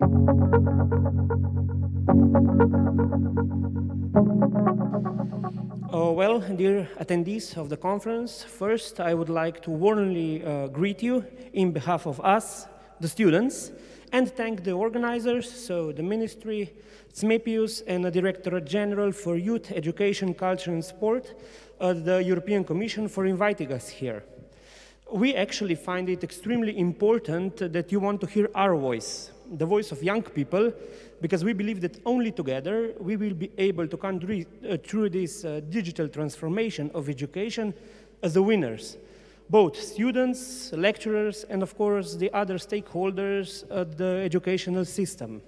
Well, dear attendees of the conference, first I would like to warmly greet you in behalf of us, the students, and thank the organizers, so the Ministry, SMEPIUS, and the Directorate General for Youth, Education, Culture and Sport, the European Commission, for inviting us here. We actually find it extremely important that you want to hear our voice, the voice of young people, because we believe that only together we will be able to come through this digital transformation of education as the winners. Both students, lecturers, and of course the other stakeholders of the educational system.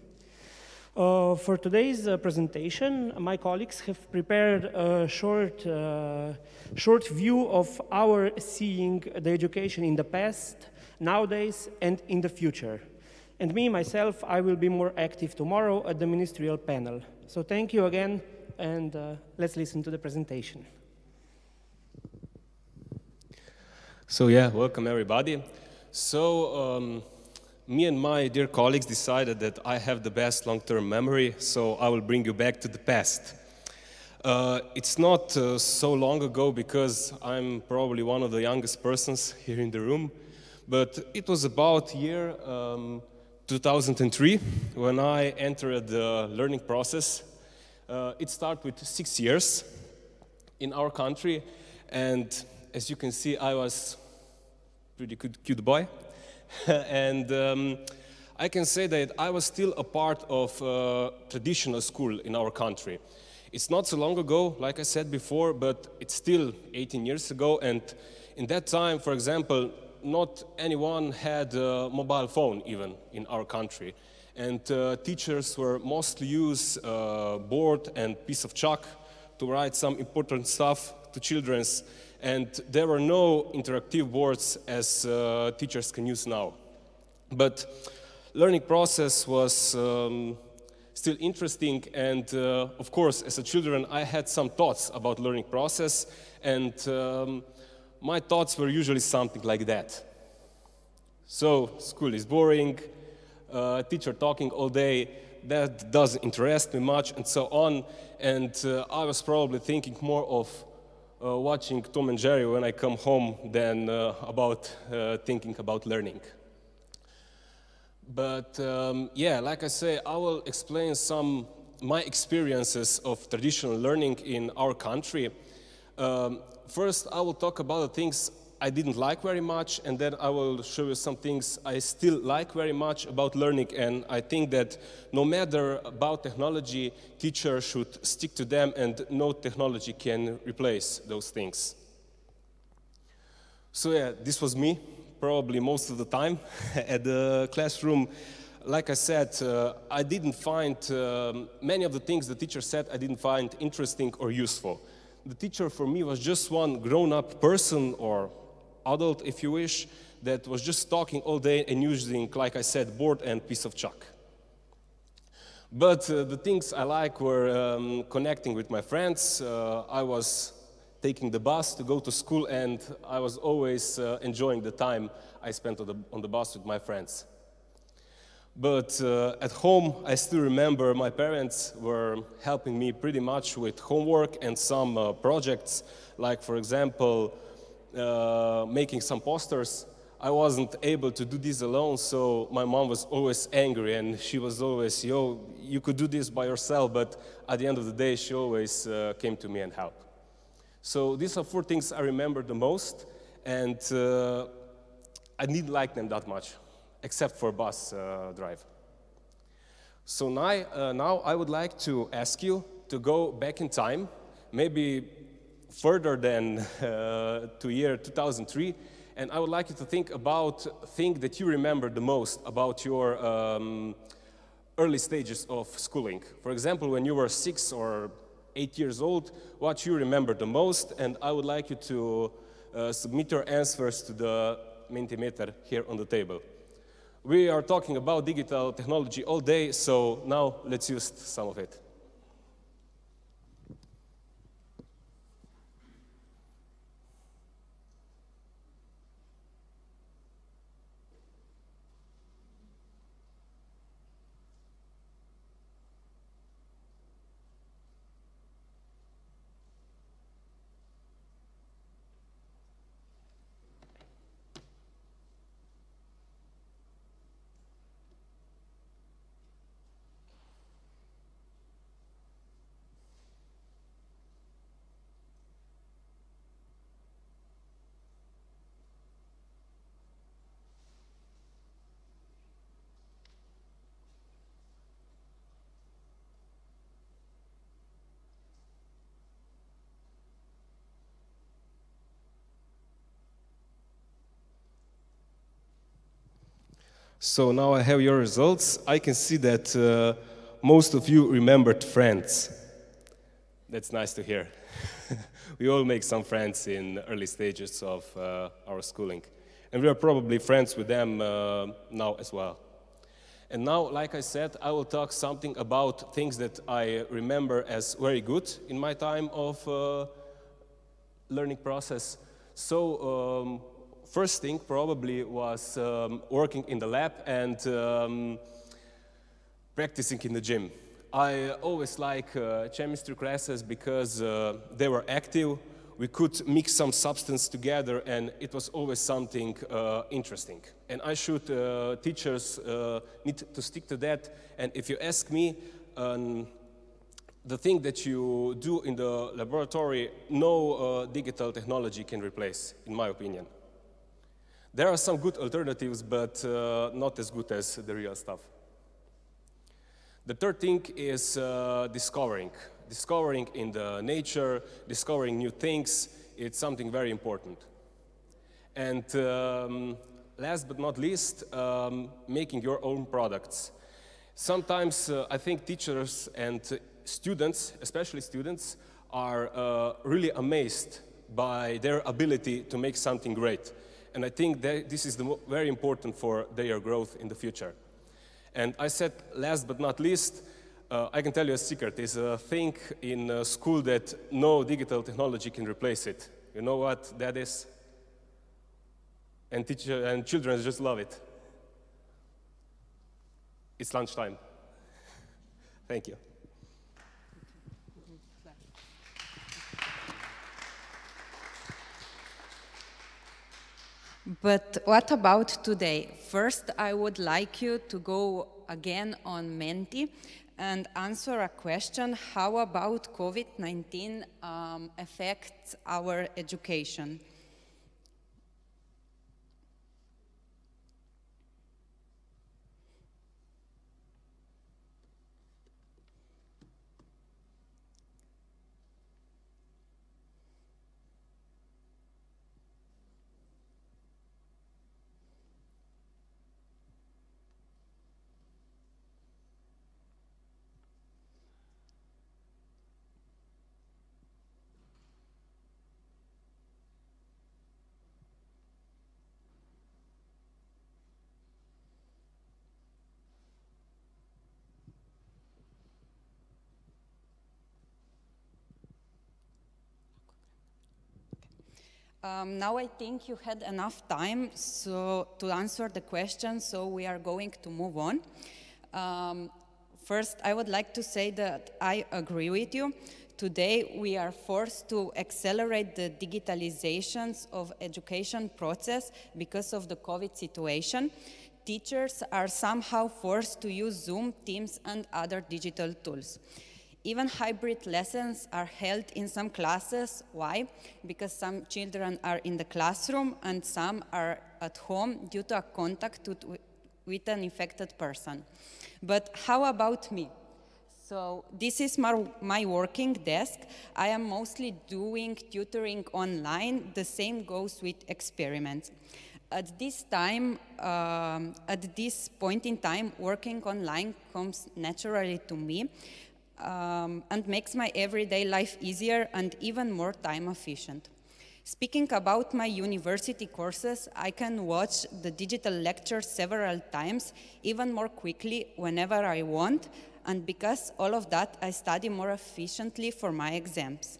For today's presentation, my colleagues have prepared a short view of our seeing the education in the past, nowadays, and in the future. And me, myself, I will be more active tomorrow at the ministerial panel. So thank you again, and let's listen to the presentation. So yeah, welcome everybody. So me and my dear colleagues decided that I have the best long-term memory, so I will bring you back to the past. It's not so long ago because I'm probably one of the youngest persons here in the room, but it was about year 2003 when I entered the learning process. It started with 6 years in our country, and as you can see, I was a pretty cute boy. And I can say that I was still a part of traditional school in our country. It's not so long ago, like I said before, but it's still 18 years ago, and in that time, for example, not anyone had a mobile phone even in our country. And teachers were mostly use board and piece of chalk to write some important stuff to children's, and there were no interactive boards as teachers can use now. But learning process was still interesting, and of course, as a children, I had some thoughts about learning process, and my thoughts were usually something like that. So, school is boring, teacher talking all day, that doesn't interest me much, and so on, and I was probably thinking more of watching Tom and Jerry when I come home than about thinking about learning. But yeah, like I say, I will explain some my experiences of traditional learning in our country. First, I will talk about the things I didn't like very much, and then I will show you some things I still like very much about learning, and I think that no matter about technology, teachers should stick to them, and no technology can replace those things. So yeah, this was me, probably most of the time at the classroom. Like I said, I didn't find many of the things the teacher said I didn't find interesting or useful. The teacher for me was just one grown-up person or adult, if you wish, that was just talking all day and using, like I said, board and piece of chalk. But the things I like were connecting with my friends. I was taking the bus to go to school, and I was always enjoying the time I spent on the bus with my friends. But at home, I still remember my parents were helping me pretty much with homework and some projects, like, for example, making some posters. I wasn't able to do this alone, so my mom was always angry, and she was always, yo, you could do this by yourself, but at the end of the day, she always came to me and helped. So these are 4 things I remember the most, and I didn't like them that much, except for bus drive. So now I would like to ask you to go back in time, maybe further than to year 2003, and I would like you to think about things that you remember the most about your early stages of schooling. For example, when you were 6 or 8 years old, what you remember the most, and I would like you to submit your answers to the Mentimeter here on the table. We are talking about digital technology all day, so now let's use some of it. So now I have your results. I can see that most of you remembered friends. That's nice to hear. We all make some friends in early stages of our schooling. And we are probably friends with them now as well. And now, like I said, I will talk something about things that I remember as very good in my time of learning process. So, first thing probably was working in the lab and practicing in the gym. I always like chemistry classes because they were active. We could mix some substance together, and it was always something interesting. And I should, teachers need to stick to that. And if you ask me, the thing that you do in the laboratory, no digital technology can replace, in my opinion. There are some good alternatives, but not as good as the real stuff. The third thing is discovering. Discovering in the nature, discovering new things, it's something very important. And last but not least, making your own products. Sometimes I think teachers and students, especially students, are really amazed by their ability to make something great. And I think that this is very important for their growth in the future. And I said last but not least, I can tell you a secret. There's a thing in school that no digital technology can replace it. You know what that is? And teachers and children just love it. It's lunchtime. Thank you. But what about today? First, I would like you to go again on Menti and answer a question: how about COVID-19 affects our education? Now I think you had enough time to answer the question, so we are going to move on. First, I would like to say that I agree with you. Today, we are forced to accelerate the digitalizations of education process because of the COVID situation. Teachers are somehow forced to use Zoom, Teams, and other digital tools. Even hybrid lessons are held in some classes. Why? Because some children are in the classroom and some are at home due to a contact with an infected person. But how about me? So this is my working desk. I am mostly doing tutoring online. The same goes with experiments. At this point in time, working online comes naturally to me. And makes my everyday life easier and even more time efficient. Speaking about my university courses, I can watch the digital lectures several times, even more quickly whenever I want, and because all of that, I study more efficiently for my exams.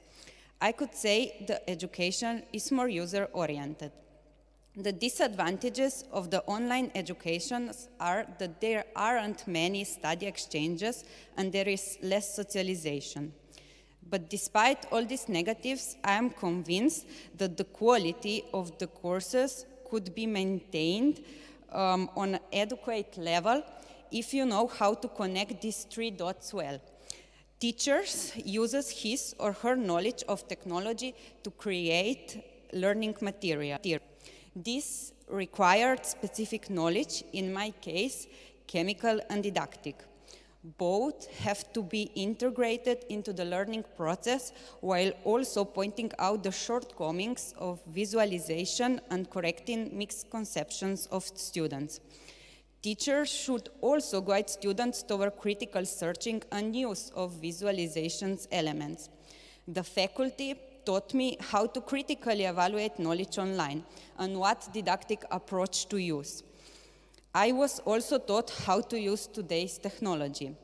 I could say the education is more user-oriented. The disadvantages of the online education are that there aren't many study exchanges and there is less socialization. But despite all these negatives, I am convinced that the quality of the courses could be maintained on an adequate level if you know how to connect these three dots well. Teachers uses his or her knowledge of technology to create learning material. This required specific knowledge, in my case, chemical and didactic. Both have to be integrated into the learning process while also pointing out the shortcomings of visualization and correcting misconceptions of students. Teachers should also guide students toward critical searching and use of visualizations elements. The faculty taught me how to critically evaluate knowledge online and what didactic approach to use. I was also taught how to use today's technology.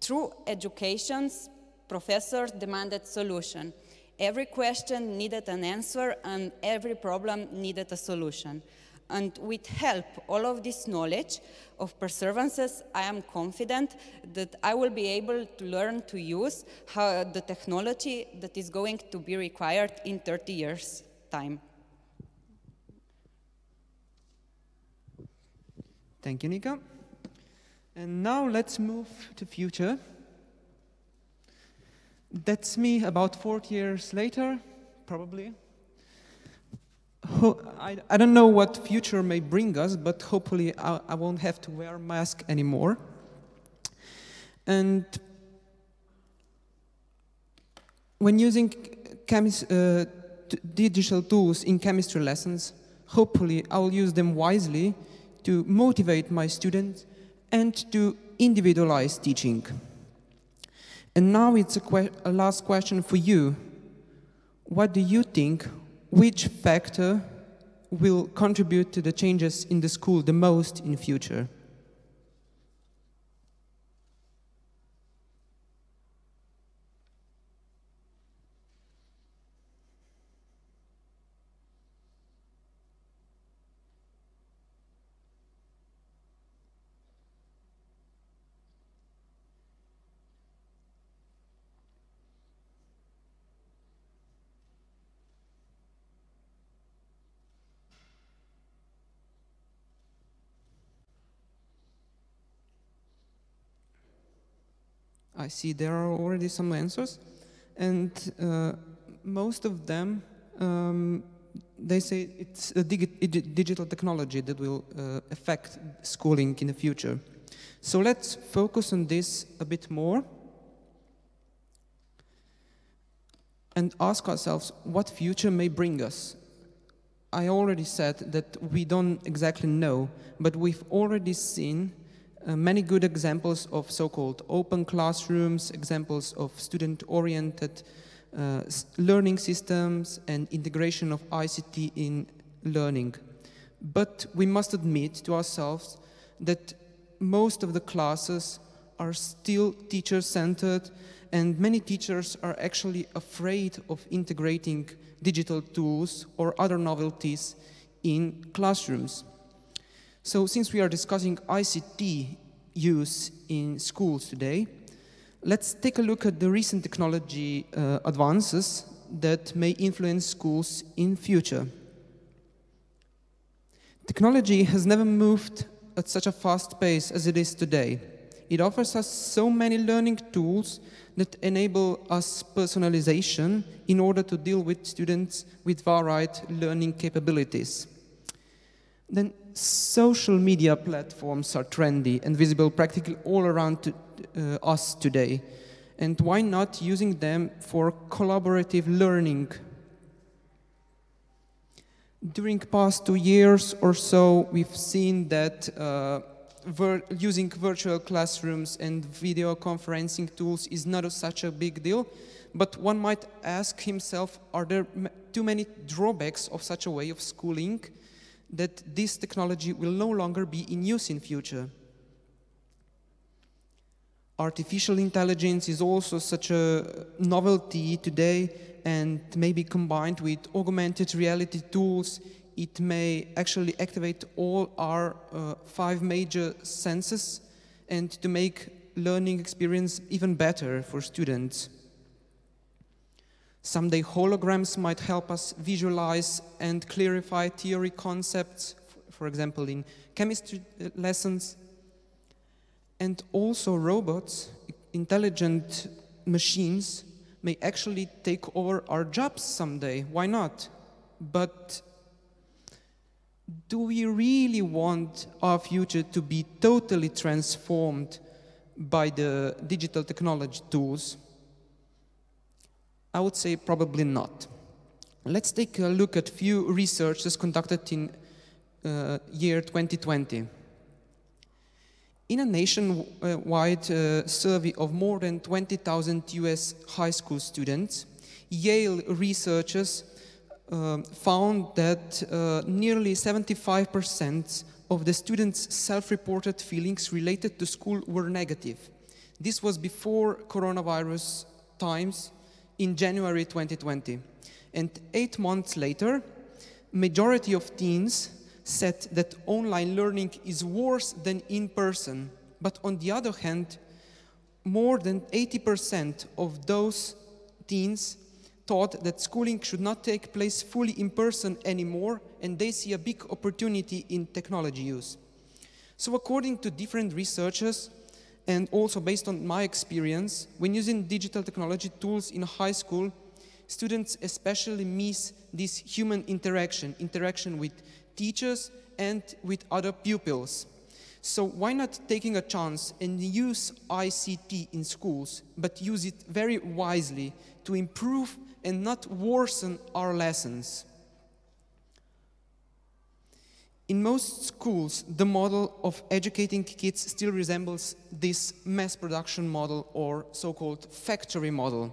Through education's professors demanded solution. Every question needed an answer and every problem needed a solution. And with help all of this knowledge of perseverances, I am confident that I will be able to learn to use the technology that is going to be required in 30 years' time. Thank you, Nika. And now let's move to future. That's me about 40 years later, probably. I don't know what future may bring us, but hopefully I won't have to wear a mask anymore. And when using digital tools in chemistry lessons, hopefully I will use them wisely to motivate my students and to individualize teaching. And now it's a last question for you. What do you think? Which factor will contribute to the changes in the school the most in future? I see there are already some answers, and most of them, they say it's a digital technology that will affect schooling in the future. So let's focus on this a bit more and ask ourselves what future may bring us. I already said that we don't exactly know, but we've already seen many good examples of so-called open classrooms, examples of student-oriented learning systems and integration of ICT in learning. But we must admit to ourselves that most of the classes are still teacher-centered, and many teachers are actually afraid of integrating digital tools or other novelties in classrooms. So since we are discussing ICT use in schools today, let's take a look at the recent technology advances that may influence schools in future. Technology has never moved at such a fast pace as it is today. It offers us so many learning tools that enable us personalization in order to deal with students with varied learning capabilities. Then social media platforms are trendy and visible practically all around us today. And why not using them for collaborative learning? During past 2 years or so, we've seen that using virtual classrooms and video conferencing tools is not such a big deal. But one might ask himself, are there too many drawbacks of such a way of schooling that this technology will no longer be in use in future? Artificial intelligence is also such a novelty today, and maybe combined with augmented reality tools, it may actually activate all our 5 major senses and to make learning experience even better for students. Someday holograms might help us visualize and clarify theory concepts, for example in chemistry lessons. And also robots, intelligent machines, may actually take over our jobs someday. Why not? But do we really want our future to be totally transformed by the digital technology tools? I would say probably not. Let's take a look at few researches conducted in year 2020. In a nationwide survey of more than 20,000 US high school students, Yale researchers found that nearly 75% of the students' self-reported feelings related to school were negative. This was before coronavirus times in January 2020. And 8 months later, majority of teens said that online learning is worse than in person. But on the other hand, more than 80% of those teens thought that schooling should not take place fully in person anymore, and they see a big opportunity in technology use. So according to different researchers, and also based on my experience, when using digital technology tools in high school, students especially miss this human interaction with teachers and with other pupils. So why not taking a chance and use ICT in schools, but use it very wisely to improve and not worsen our lessons? In most schools, the model of educating kids still resembles this mass production model or so-called factory model.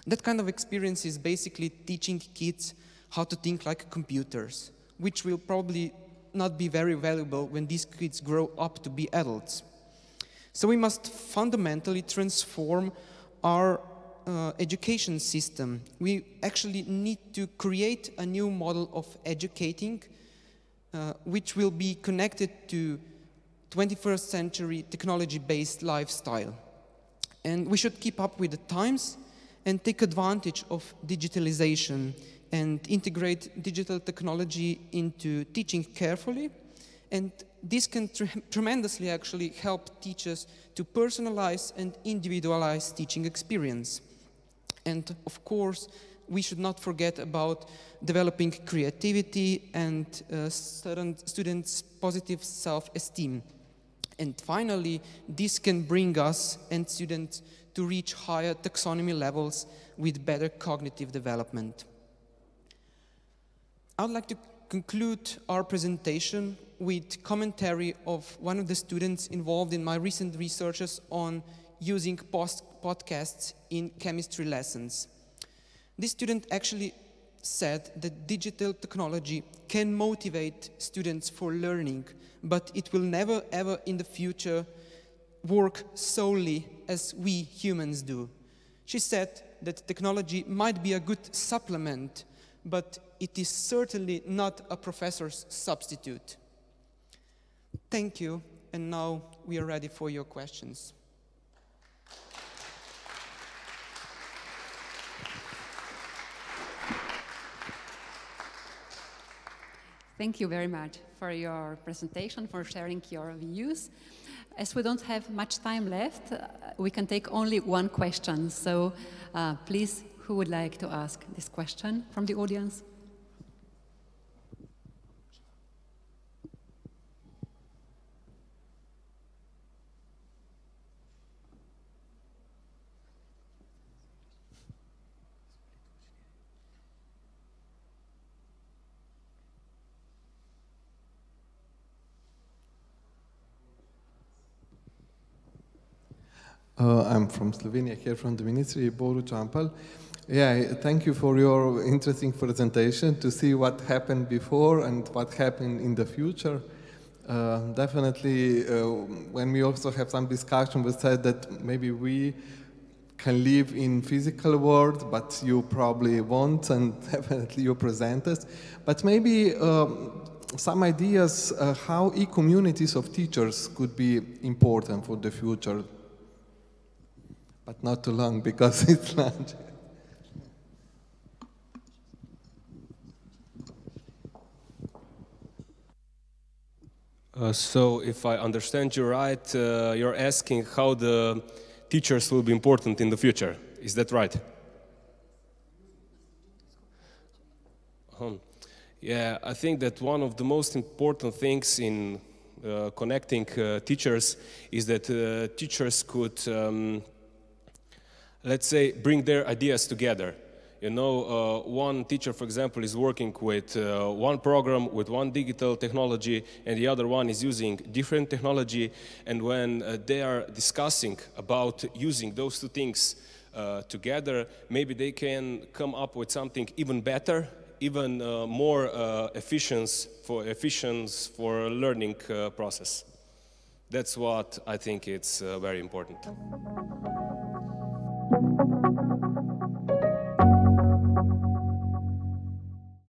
That kind of experience is basically teaching kids how to think like computers, which will probably not be very valuable when these kids grow up to be adults. So we must fundamentally transform our education system. We actually need to create a new model of educating which will be connected to 21st century technology-based lifestyle. And we should keep up with the times and take advantage of digitalization and integrate digital technology into teaching carefully. And this can tremendously actually help teachers to personalize and individualize teaching experience. And of course, we should not forget about developing creativity and students' positive self-esteem. And finally, this can bring us and students to reach higher taxonomy levels with better cognitive development. I would like to conclude our presentation with commentary of one of the students involved in my recent researches on using podcasts in chemistry lessons. This student actually said that digital technology can motivate students for learning, but it will never ever in the future work solely as we humans do. She said that technology might be a good supplement, but it is certainly not a professor's substitute. Thank you, and now we are ready for your questions. Thank you very much for your presentation, for sharing your views. As we don't have much time left, we can take only one question. So please, who would like to ask this question from the audience? I'm from Slovenia, here from the Ministry, Boru Čampal. Yeah, thank you for your interesting presentation to see what happened before and what happened in the future. Definitely, when we also have some discussion, we said that maybe we can live in physical world, but you probably won't, and definitely you present us. But maybe some ideas how e-communities of teachers could be important for the future. But not too long, because it's lunch. So if I understand you right, you're asking how the teachers will be important in the future. Is that right? Yeah, I think that one of the most important things in connecting teachers is that teachers could let's say, bring their ideas together. You know, one teacher, for example, is working with one program, with one digital technology, and the other one is using different technology. And when they are discussing about using those two things together, maybe they can come up with something even better, even more efficient for learning process. That's what I think it's very important.